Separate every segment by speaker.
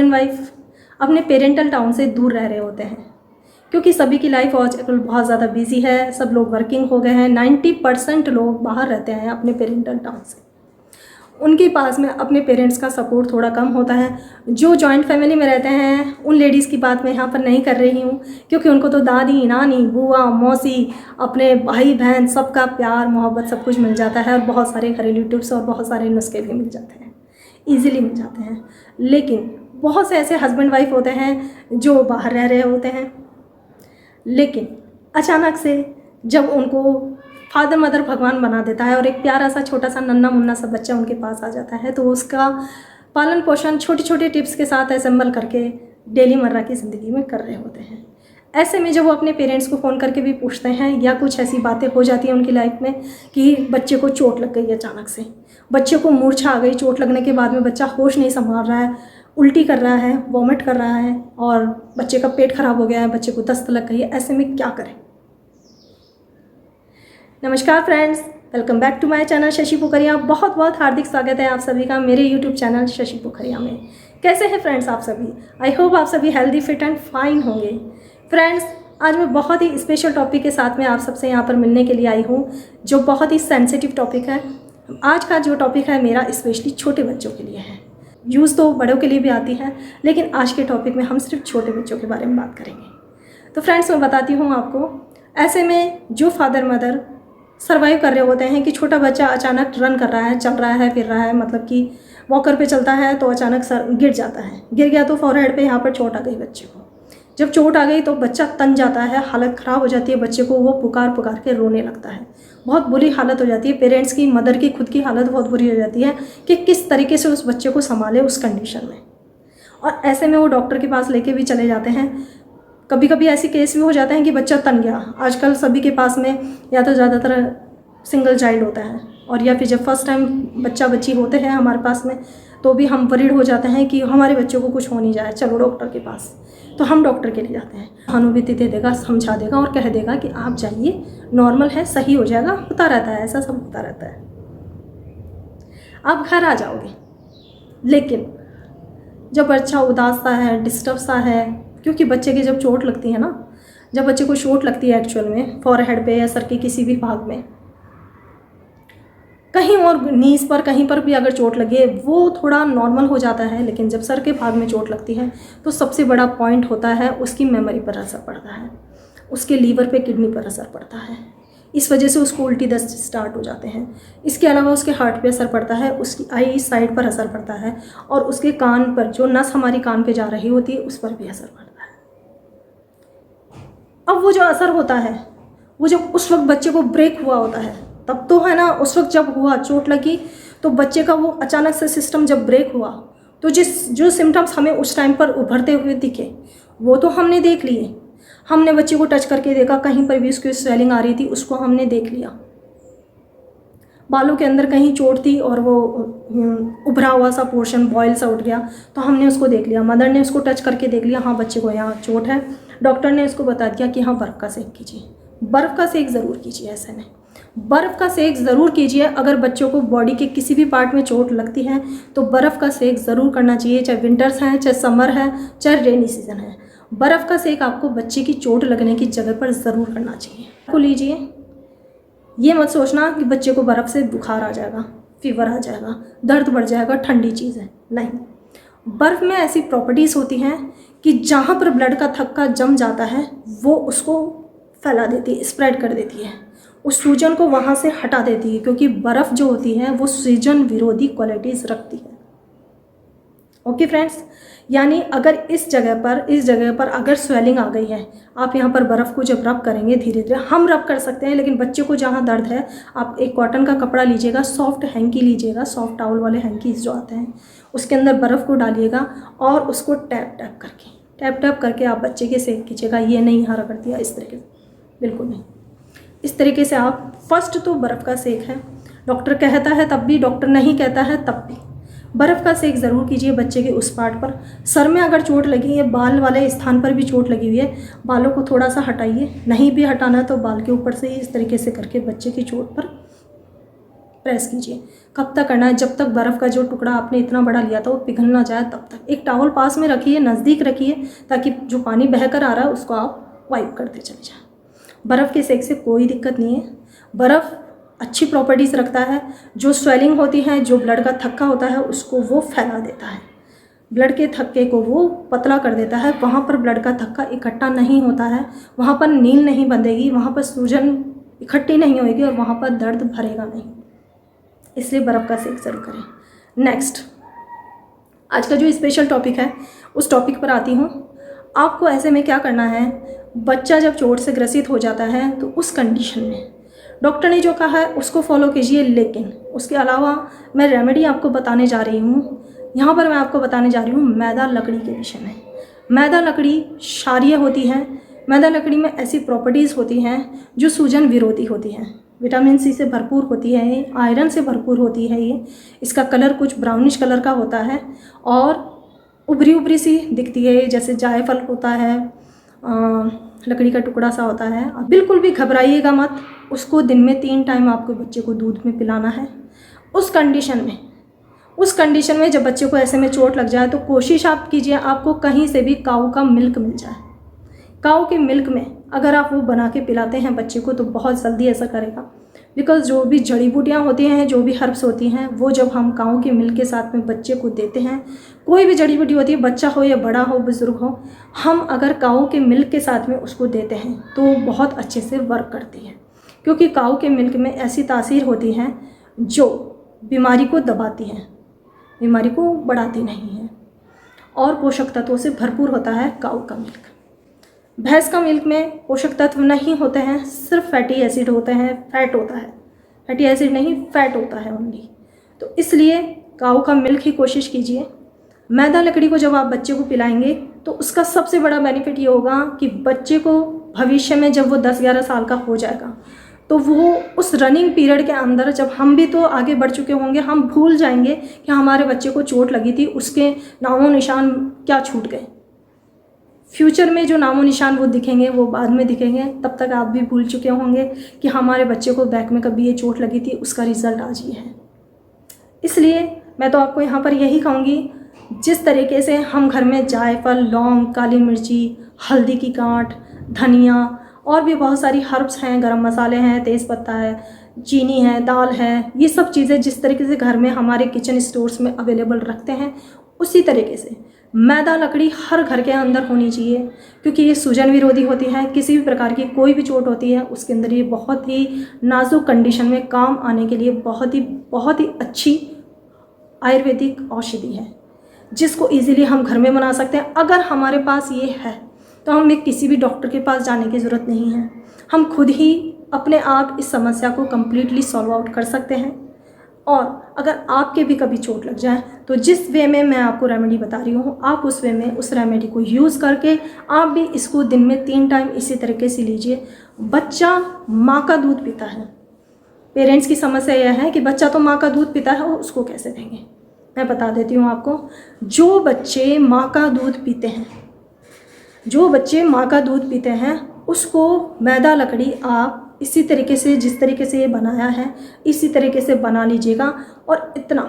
Speaker 1: Husband wife अपने parental town से दूर रह रहे होते हैं, क्योंकि सभी की लाइफ आजकल बहुत ज़्यादा बिजी है, सब लोग वर्किंग हो गए हैं। 90% लोग बाहर रहते हैं अपने पेरेंटल टाउन से। उनके पास में अपने पेरेंट्स का सपोर्ट थोड़ा कम होता है। जो जॉइंट फैमिली में रहते हैं उन लेडीज़ की बात मैं यहाँ पर नहीं कर रही हूँ, क्योंकि उनको तो दादी, नानी, बुआ, मौसी, अपने भाई बहन सबका प्यार मोहब्बत सब कुछ मिल जाता है, और बहुत सारे घरेलू टिप्स और बहुत सारे नुस्खे भी मिल जाते हैं, ईजिली मिल जाते हैं। लेकिन बहुत से ऐसे हस्बैंड वाइफ होते हैं जो बाहर रह रहे होते हैं, लेकिन अचानक से जब उनको फादर मदर भगवान बना देता है और एक प्यारा सा छोटा सा नन्ना मुन्ना सा बच्चा उनके पास आ जाता है, तो उसका पालन पोषण छोटे छोटे टिप्स के साथ असेंबल करके डेली मर्रा की ज़िंदगी में कर रहे होते हैं। ऐसे में जब वो अपने पेरेंट्स को फ़ोन करके भी पूछते हैं, या कुछ ऐसी बातें हो जाती हैं उनकी लाइफ में कि बच्चे को चोट लग गई, अचानक से बच्चे को मूर्छा आ गई, चोट लगने के बाद में बच्चा होश नहीं संभाल रहा है, उल्टी कर रहा है, वॉमिट कर रहा है, और बच्चे का पेट खराब हो गया है, बच्चे को दस्त लग गई है, ऐसे में क्या करें। नमस्कार friends, welcome back to my channel Shashi Pokhariya. बहुत बहुत हार्दिक स्वागत है आप सभी का मेरे यूट्यूब चैनल शशि पोखरिया में। कैसे हैं फ्रेंड्स आप सभी? आई होप आप सभी हेल्दी, फिट एंड फाइन होंगे। फ्रेंड्स, आज मैं बहुत ही स्पेशल टॉपिक के साथ में आप सबसे यहाँ पर मिलने के लिए आई हूँ, जो बहुत ही सेंसिटिव टॉपिक है। आज का जो टॉपिक है मेरा स्पेशली छोटे बच्चों के लिए है। यूज़ तो बड़ों के लिए भी आती है, लेकिन आज के टॉपिक में हम सिर्फ छोटे बच्चों के बारे में बात करेंगे। तो फ्रेंड्स, मैं बताती हूँ आपको, ऐसे में जो फादर मदर सर्वाइव कर रहे होते हैं कि छोटा बच्चा अचानक रन कर रहा है, चल रहा है, फिर रहा है, मतलब कि वॉकर पे चलता है, तो अचानक सर गिर जाता है, गिर गया तो फॉरहेड पे यहाँ पर चोट आ गई बच्चे को। जब चोट आ गई तो बच्चा तन जाता है, हालत ख़राब हो जाती है बच्चे को, वो पुकार पुकार के रोने लगता है, बहुत बुरी हालत हो जाती है। पेरेंट्स की, मदर की खुद की हालत बहुत बुरी हो जाती है कि किस तरीके से उस बच्चे को संभाले उस कंडीशन में। और ऐसे में वो डॉक्टर के पास लेके भी चले जाते हैं। कभी कभी ऐसे केस भी हो जाते हैं कि बच्चा तन गया। आजकल सभी के पास में या तो ज़्यादातर सिंगल चाइल्ड होता है, और या फिर जब फर्स्ट टाइम बच्चा बच्ची होते हैं हमारे पास में, तो भी हम वरीड हो जाते हैं कि हमारे बच्चों को कुछ हो नहीं जाए, चलो डॉक्टर के पास। तो हम डॉक्टर के लिए जाते हैं, सहानुभूति दे देगा, समझा देगा और कह देगा कि आप जाइए, नॉर्मल है, सही हो जाएगा, होता रहता है, ऐसा सब होता रहता है, आप घर आ जाओगे। लेकिन जब बच्चा उदास सा है, डिस्टर्ब सा है, क्योंकि बच्चे की जब चोट लगती है ना, जब बच्चे को चोट लगती है एक्चुअल में फॉरहेड पे या सर के किसी भी भाग में, कहीं और नीज पर कहीं पर भी अगर चोट लगे वो थोड़ा नॉर्मल हो जाता है। लेकिन जब सर के भाग में चोट लगती है तो सबसे बड़ा पॉइंट होता है उसकी मेमोरी पर असर पड़ता है, उसके लीवर पे, किडनी पर असर पड़ता है। इस वजह से उसको उल्टी दस्त स्टार्ट हो जाते हैं। इसके अलावा उसके हार्ट पे असर पड़ता है, उसकी आई साइड पर असर पड़ता है, और उसके कान पर, जो नस हमारी कान पे जा रही होती है, उस पर भी असर पड़ता है। अब वो जो असर होता है, वो जब उस वक्त बच्चे को ब्रेक हुआ होता है तब तो है ना, उस वक्त जब हुआ, चोट लगी, तो बच्चे का वो अचानक से सिस्टम जब ब्रेक हुआ, तो जो सिम्टम्स हमें उस टाइम पर उभरते हुए दिखे वो तो हमने देख लिए। हमने बच्चे को टच करके देखा, कहीं पर भी उसकी स्वेलिंग आ रही थी, उसको हमने देख लिया। बालों के अंदर कहीं चोट थी और वो उभरा हुआ सा पोर्शन, बॉयल सा उठ गया, तो हमने उसको देख लिया। मदर ने उसको टच करके देख लिया, हाँ बच्चे को यहाँ चोट है। डॉक्टर ने उसको बता दिया कि हाँ बर्फ़ का सेक कीजिए, बर्फ़ का सेक ज़रूर कीजिए। ऐसे नहीं, बर्फ़ का सेक ज़रूर कीजिए। अगर बच्चों को बॉडी के किसी भी पार्ट में चोट लगती है तो बर्फ़ का सेक ज़रूर करना चाहिए, चाहे विंटर्स हैं, चाहे समर है, चाहे रेनी सीज़न है। बर्फ़ का सेक आपको बच्चे की चोट लगने की जगह पर ज़रूर करना चाहिए। को लीजिए, ये मत सोचना कि बच्चे को बर्फ़ से बुखार आ जाएगा, फीवर आ जाएगा, दर्द बढ़ जाएगा, ठंडी चीज़ है, नहीं। बर्फ़ में ऐसी प्रॉपर्टीज़ होती हैं कि जहाँ पर ब्लड का थक्का जम जाता है वो उसको फैला देती है, स्प्रेड कर देती है, उस सूजन को वहाँ से हटा देती है, क्योंकि बर्फ़ जो होती है वो सूजन विरोधी क्वालिटीज़ रखती है। ओके फ्रेंड्स, यानी अगर इस जगह पर अगर स्वेलिंग आ गई है, आप यहाँ पर बर्फ़ को जब रब करेंगे, धीरे धीरे हम रब कर सकते हैं, लेकिन बच्चे को जहाँ दर्द है, आप एक कॉटन का कपड़ा लीजिएगा, सॉफ्ट हैंकी लीजिएगा, सॉफ्ट टावल वाले हैंकीज जो आते हैं, उसके अंदर बर्फ़ को डालिएगा और उसको टैप टैप करके आप बच्चे के सेक कीजिएगा। ये नहीं यहाँ रगड़ दिया, इस तरीके से, बिल्कुल नहीं। इस तरीके से आप फर्स्ट तो बर्फ़ का सेक है, डॉक्टर कहता है तब भी, डॉक्टर नहीं कहता है तब भी बर्फ़ का सेक ज़रूर कीजिए बच्चे के उस पार्ट पर। सर में अगर चोट लगी है, बाल वाले स्थान पर भी चोट लगी हुई है, बालों को थोड़ा सा हटाइए, नहीं भी हटाना तो बाल के ऊपर से ही इस तरीके से करके बच्चे की चोट पर प्रेस कीजिए। कब तक करना है? जब तक बर्फ़ का जो टुकड़ा आपने इतना बड़ा लिया था वो पिघल ना जाए तब तक। एक टॉवल पास में रखिए, नज़दीक रखिए, ताकि जो पानी बह कर आ रहा है उसको आप वाइप करते चले जाएँ। बर्फ़ के सेक से कोई दिक्कत नहीं है। बर्फ़ अच्छी प्रॉपर्टीज़ रखता है। जो स्वेलिंग होती है, जो ब्लड का थक्का होता है, उसको वो फैला देता है। ब्लड के थक्के को वो पतला कर देता है। वहाँ पर ब्लड का थक्का इकट्ठा नहीं होता है, वहाँ पर नील नहीं बंधेगी, वहाँ पर सूजन इकट्ठी नहीं होगी और वहाँ पर दर्द भरेगा नहीं। इसलिए बर्फ़ का सेक ज़रूर करें। नेक्स्ट, आज का जो स्पेशल टॉपिक है उस टॉपिक पर आती हूँ। आपको ऐसे में क्या करना है, बच्चा जब चोट से ग्रसित हो जाता है तो उस कंडीशन में डॉक्टर ने जो कहा है उसको फॉलो कीजिए, लेकिन उसके अलावा मैं रेमेडी आपको बताने जा रही हूँ। यहाँ पर मैं आपको बताने जा रही हूँ मैदा लकड़ी के विषय में। मैदा लकड़ी क्षारीय होती है। मैदा लकड़ी में ऐसी प्रॉपर्टीज़ होती हैं जो सूजन विरोधी होती हैं। विटामिन सी से भरपूर होती है ये, आयरन से भरपूर होती है ये। इसका कलर कुछ ब्राउनिश कलर का होता है और उभरी उभरी सी दिखती है, जैसे जायफल होता है, लकड़ी का टुकड़ा सा होता है। आप बिल्कुल भी घबराइएगा मत। उसको दिन में 3 टाइम आपको बच्चे को दूध में पिलाना है। उस कंडीशन में जब बच्चे को ऐसे में चोट लग जाए तो कोशिश आप कीजिए आपको कहीं से भी काऊ का मिल्क मिल जाए। काऊ के मिल्क में अगर आप वो बना के पिलाते हैं बच्चे को तो बहुत जल्दी ऐसा करेगा। बिकॉज़ जो भी जड़ी बूटियाँ होती हैं, जो भी हर्ब्स होती हैं, वो जब हम काऊ के मिल्क के साथ में बच्चे को देते हैं, कोई भी जड़ी बूटी होती है, बच्चा हो या बड़ा हो, बुज़ुर्ग हो, हम अगर काऊ के मिल्क के साथ में उसको देते हैं तो बहुत अच्छे से वर्क करती है। क्योंकि काऊ के मिल्क में ऐसी तासीर होती है जो बीमारी को दबाती है, बीमारी को बढ़ाती नहीं है, और पोषक तत्वों से भरपूर होता है काऊ का मिल्क। भैंस का मिल्क में पोषक तत्व नहीं होते हैं, सिर्फ फैटी एसिड होते हैं, फैट होता है। फैटी एसिड नहीं, फैट होता है ओनली। तो इसलिए काऊ का मिल्क ही कोशिश कीजिए। मैदा लकड़ी को जब आप बच्चे को पिलाएंगे तो उसका सबसे बड़ा बेनिफिट ये होगा कि बच्चे को भविष्य में जब वो 10-11 साल का हो जाएगा तो वो उस रनिंग पीरियड के अंदर, जब हम भी तो आगे बढ़ चुके होंगे, हम भूल जाएंगे कि हमारे बच्चे को चोट लगी थी, उसके नामो निशान क्या छूट गए। फ्यूचर में जो नामो निशान वो दिखेंगे वो बाद में दिखेंगे। तब तक आप भी भूल चुके होंगे कि हमारे बच्चे को बैक में कभी ये चोट लगी थी, उसका रिज़ल्ट आज ये है। इसलिए मैं तो आपको यहाँ पर यही कहूँगी, जिस तरीके से हम घर में जायफल, लौंग, काली मिर्ची, हल्दी की गांठ, धनिया और भी बहुत सारी हर्ब्स हैं, गरम मसाले हैं, तेज़पत्ता है, चीनी है, दाल है, ये सब चीज़ें जिस तरीके से घर में हमारे किचन स्टोर्स में अवेलेबल रखते हैं, उसी तरीके से मैदा लकड़ी हर घर के अंदर होनी चाहिए। क्योंकि ये सूजन विरोधी होती है। किसी भी प्रकार की कोई भी चोट होती है उसके अंदर ये बहुत ही नाजुक कंडीशन में काम आने के लिए बहुत ही अच्छी आयुर्वेदिक औषधि है, जिसको इजीली हम घर में बना सकते हैं। अगर हमारे पास ये है तो हमें किसी भी डॉक्टर के पास जाने की ज़रूरत नहीं है। हम खुद ही अपने आप इस समस्या को कम्प्लीटली सॉल्व आउट कर सकते हैं। और अगर आपके भी कभी चोट लग जाए तो जिस वे में मैं आपको रेमेडी बता रही हूँ, आप उस वे में उस रेमेडी को यूज़ करके आप भी इसको दिन में 3 टाइम इसी तरीके से लीजिए। बच्चा माँ का दूध पीता है। पेरेंट्स की समस्या यह है कि बच्चा तो माँ का दूध पीता है, उसको कैसे देंगे। मैं बता देती हूँ आपको, जो बच्चे माँ का दूध पीते हैं उसको मैदा लकड़ी आप इसी तरीके से, जिस तरीके से ये बनाया है, इसी तरीके से बना लीजिएगा। और इतना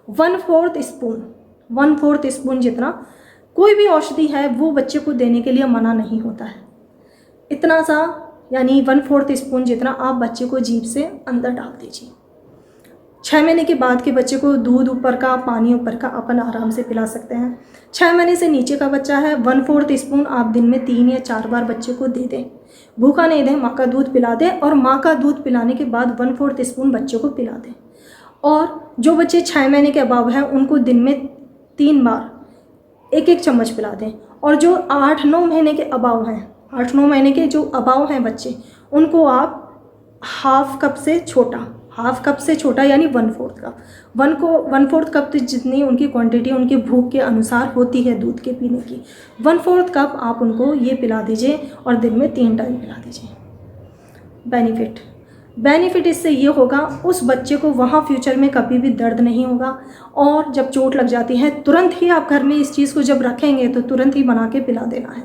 Speaker 1: 1/4 स्पून जितना कोई भी औषधि है वो बच्चे को देने के लिए मना नहीं होता है। इतना सा यानी 1/4 स्पून जितना आप बच्चे को जीभ से अंदर डाल दीजिए। 6 महीने के बाद के बच्चे को दूध ऊपर का, पानी ऊपर का अपन आराम से पिला सकते हैं। 6 महीने से नीचे का बच्चा है, 1/4 स्पून आप दिन में 3 या 4 बार बच्चे को दे दें। भूखा नहीं दें, माँ का दूध पिला दें, और माँ का दूध पिलाने के बाद 1/4 स्पून बच्चे को पिला दें। और जो बच्चे 6 महीने के अबाव हैं उनको दिन में 3 बार 1-1 चम्मच पिला दें। और जो 8-9 महीने के अबाव हैं, 8-9 महीने के जो अबाव हैं बच्चे, उनको आप हाफ कप से छोटा यानी 1/4 कप, 1/4 कप जितनी उनकी क्वांटिटी उनकी भूख के अनुसार होती है दूध के पीने की, 1/4 कप आप उनको ये पिला दीजिए और दिन में 3 टाइम पिला दीजिए। बेनिफिट इससे ये होगा, उस बच्चे को वहाँ फ्यूचर में कभी भी दर्द नहीं होगा। और जब चोट लग जाती है तुरंत ही आप घर में इस चीज़ को जब रखेंगे तो तुरंत ही बना के पिला देना है।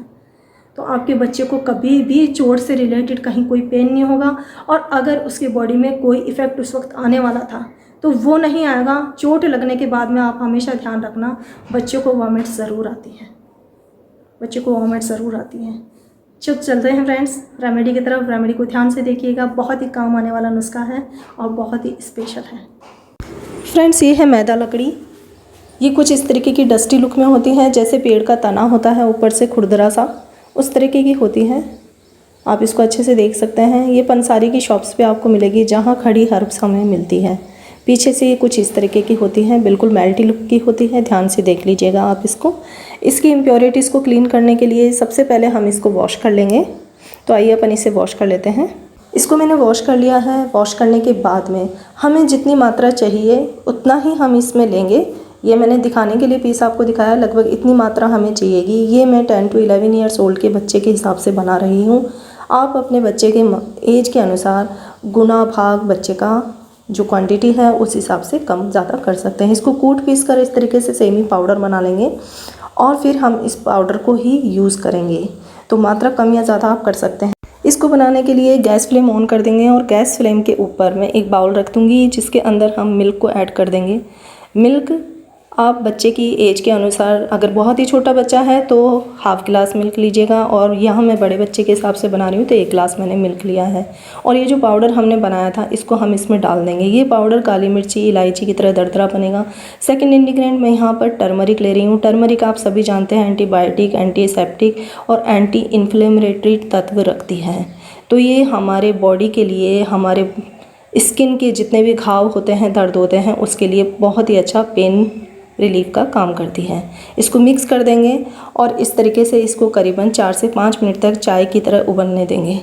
Speaker 1: तो आपके बच्चे को कभी भी चोट से रिलेटेड कहीं कोई पेन नहीं होगा, और अगर उसकी बॉडी में कोई इफ़ेक्ट उस वक्त आने वाला था तो वो नहीं आएगा। चोट लगने के बाद में आप हमेशा ध्यान रखना, बच्चों को वॉमिट ज़रूर आती है, बच्चों को वॉमिट ज़रूर आती है। चलते हैं फ्रेंड्स रेमेडी की तरफ। रेमेडी को ध्यान से देखिएगा, बहुत ही काम आने वाला नुस्खा है और बहुत ही स्पेशल है। फ्रेंड्स ये है मैदा लकड़ी। ये कुछ इस तरीके की डस्टी लुक में होती है, जैसे पेड़ का तना होता है ऊपर से खुरदरा सा, उस तरीके की होती है। आप इसको अच्छे से देख सकते हैं। ये पंसारी की शॉप्स पे आपको मिलेगी, जहाँ खड़ी हर्ब्स हमें मिलती है। पीछे से ये कुछ इस तरीके की होती है, बिल्कुल मेल्टी लुक की होती है। ध्यान से देख लीजिएगा आप इसको। इसकी इम्प्योरिटीज़ को क्लीन करने के लिए सबसे पहले हम इसको वॉश कर लेंगे। तो आइए अपन इसे वॉश कर लेते हैं। इसको मैंने वॉश कर लिया है। वॉश करने के बाद में हमें जितनी मात्रा चाहिए उतना ही हम इसमें लेंगे। ये मैंने दिखाने के लिए पीस आपको दिखाया, लगभग इतनी मात्रा हमें चाहिएगी। ये मैं 10 to 11 ईयर्स ओल्ड के बच्चे के हिसाब से बना रही हूँ। आप अपने बच्चे के एज के अनुसार गुना भाग बच्चे का जो क्वांटिटी है उस हिसाब से कम ज़्यादा कर सकते हैं। इसको कूट पीस कर इस तरीके से सेमी पाउडर बना लेंगे और फिर हम इस पाउडर को ही यूज़ करेंगे। तो मात्रा कम या ज़्यादा आप कर सकते हैं। इसको बनाने के लिए गैस फ्लेम ऑन कर देंगे और गैस फ्लेम के ऊपर मैं एक बाउल रख दूँगी, जिसके अंदर हम मिल्क को ऐड कर देंगे। मिल्क आप बच्चे की एज के अनुसार, अगर बहुत ही छोटा बच्चा है तो हाफ़ गिलास मिल्क लीजिएगा, और यहाँ मैं बड़े बच्चे के हिसाब से बना रही हूँ तो 1 गिलास मैंने मिल्क लिया है। और ये जो पाउडर हमने बनाया था इसको हम इसमें डाल देंगे। ये पाउडर काली मिर्ची इलायची की तरह दरदरा बनेगा। सेकंड इंग्रेडिएंट मैं यहाँ पर टर्मरिक ले रही हूँ। टर्मरिक आप सभी जानते हैं एंटीबायोटिक, एंटीसेप्टिक और एंटी इन्फ्लेमेटरी तत्व रखती है। तो ये हमारे बॉडी के लिए, हमारे स्किन के जितने भी घाव होते हैं, दर्द होते हैं, उसके लिए बहुत ही अच्छा पेन रिलीफ का काम करती है। इसको मिक्स कर देंगे और इस तरीके से इसको करीबन 4 से 5 मिनट तक चाय की तरह उबलने देंगे।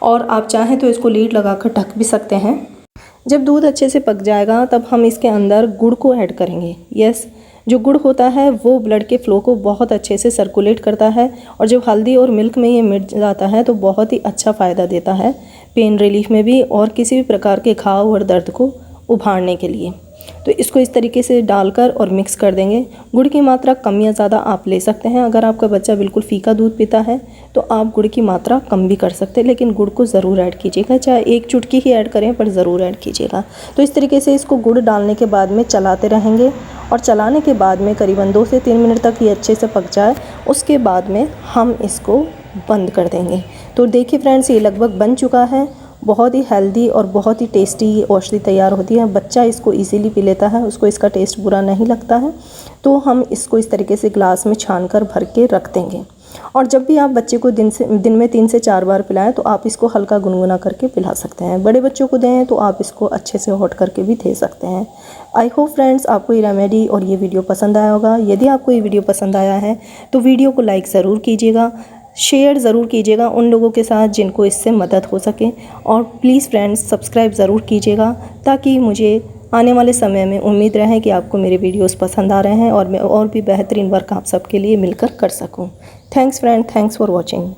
Speaker 1: और आप चाहें तो इसको लीड लगाकर ढक भी सकते हैं। जब दूध अच्छे से पक जाएगा तब हम इसके अंदर गुड़ को ऐड करेंगे। यस, जो गुड़ होता है वो ब्लड के फ्लो को बहुत अच्छे से सर्कुलेट करता है, और जब हल्दी और मिल्क में ये मिल जाता है तो बहुत ही अच्छा फ़ायदा देता है पेन रिलीफ में भी, और किसी भी प्रकार के घाव और दर्द को उभारने के लिए। तो इसको इस तरीके से डालकर और मिक्स कर देंगे। गुड़ की मात्रा कम या ज़्यादा आप ले सकते हैं। अगर आपका बच्चा बिल्कुल फीका दूध पीता है तो आप गुड़ की मात्रा कम भी कर सकते हैं, लेकिन गुड़ को ज़रूर ऐड कीजिएगा। चाहे 1 चुटकी ही ऐड करें पर ज़रूर ऐड कीजिएगा। तो इस तरीके से इसको गुड़ डालने के बाद में चलाते रहेंगे, और चलाने के बाद में करीबन 2 से 3 मिनट तक ये अच्छे से पक जाए, उसके बाद में हम इसको बंद कर देंगे। तो देखिए फ्रेंड्स, ये लगभग बन चुका है। बहुत ही हेल्दी और बहुत ही टेस्टी औषधि तैयार होती है। बच्चा इसको इजीली पी लेता है, उसको इसका टेस्ट बुरा नहीं लगता है। तो हम इसको इस तरीके से ग्लास में छानकर भर के रख देंगे। और जब भी आप बच्चे को दिन में 3 से 4 बार पिलाएं तो आप इसको हल्का गुनगुना करके पिला सकते हैं। बड़े बच्चों को दें तो आप इसको अच्छे से हॉट करके भी दे सकते हैं। आई होप फ्रेंड्स आपको ये रेमेडी और ये वीडियो पसंद आया होगा। यदि आपको ये वीडियो पसंद आया है तो वीडियो को लाइक ज़रूर कीजिएगा, शेयर ज़रूर कीजिएगा उन लोगों के साथ जिनको इससे मदद हो सके, और प्लीज़ फ्रेंड्स सब्सक्राइब ज़रूर कीजिएगा, ताकि मुझे आने वाले समय में उम्मीद रहे कि आपको मेरे वीडियोस पसंद आ रहे हैं और मैं और भी बेहतरीन वर्क आप सबके लिए मिलकर कर सकूं। Thanks friend, thanks for watching.